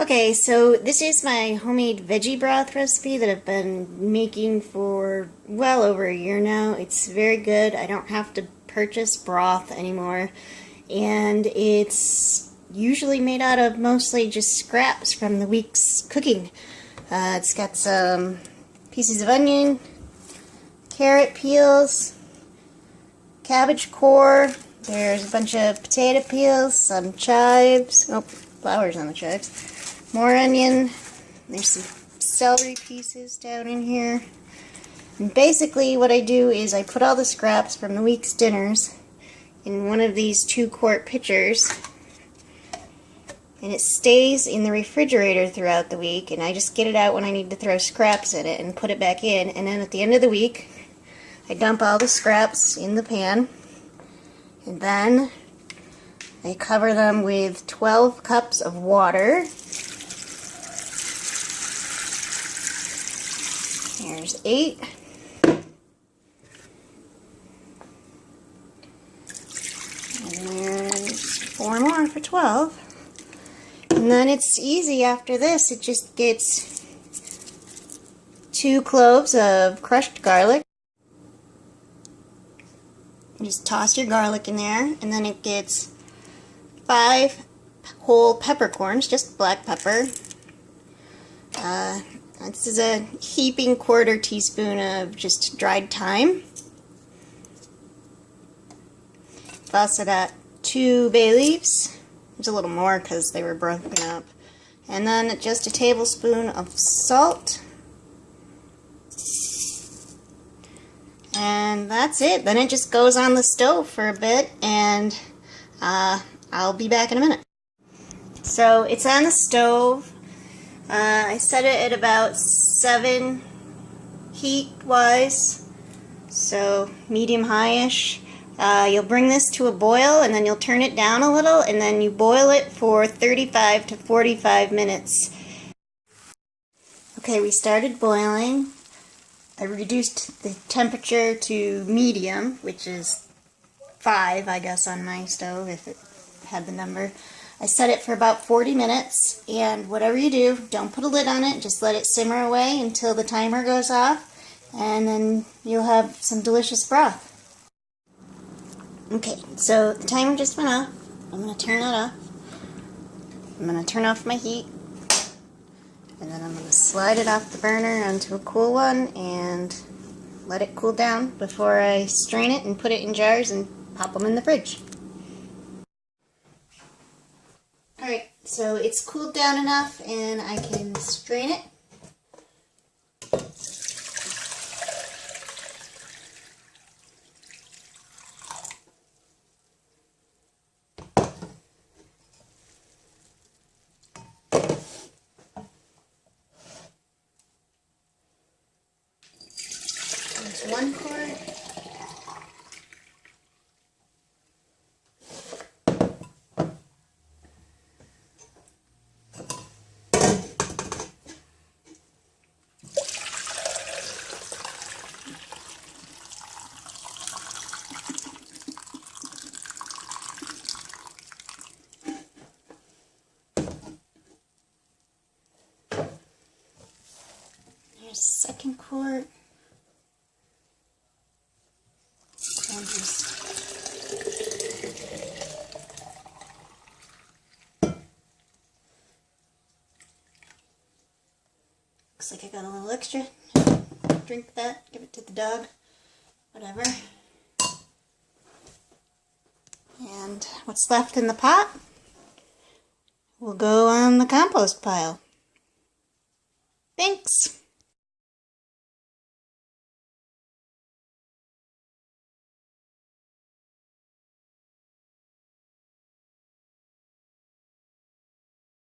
Okay, so this is my homemade veggie broth recipe that I've been making for well over a year now. It's very good. I don't have to purchase broth anymore. And it's usually made out of mostly just scraps from the week's cooking. It's got some pieces of onion, carrot peels, cabbage core, there's a bunch of potato peels, some chives, flowers on the chives, more onion, there's some celery pieces down in here. And basically what I do is I put all the scraps from the week's dinners in one of these 2-quart pitchers, and it stays in the refrigerator throughout the week, and I just get it out when I need to throw scraps in it and put it back in, and then at the end of the week I dump all the scraps in the pan, and then I cover them with 12 cups of water. Here's 8. And there's 4 more for 12. And then it's easy after this. It just gets 2 cloves of crushed garlic. You just toss your garlic in there, and then it gets 5 whole peppercorns, just black pepper. This is a heaping 1/4 teaspoon of just dried thyme. I've also got 2 bay leaves. There's a little more because they were broken up. And then just a tablespoon of salt. And that's it. Then it just goes on the stove for a bit, and I'll be back in a minute. So it's on the stove. I set it at about 7 heat-wise, so medium-high-ish. You'll bring this to a boil, and then you'll turn it down a little, and then you boil it for 35 to 45 minutes. Okay, we started boiling. I reduced the temperature to medium, which is 5, I guess, on my stove, if it had the number. I set it for about 40 minutes, and whatever you do, don't put a lid on it, just let it simmer away until the timer goes off, and then you'll have some delicious broth. Okay, so the timer just went off. I'm going to turn that off. I'm going to turn off my heat, and then I'm going to slide it off the burner onto a cool one and let it cool down before I strain it and put it in jars and pop them in the fridge. Alright, so it's cooled down enough and I can strain it. There's 1 quart. Here's the 2nd quart. And just looks like I got a little extra. Drink that, give it to the dog, whatever. And what's left in the pot will go on the compost pile. Thanks!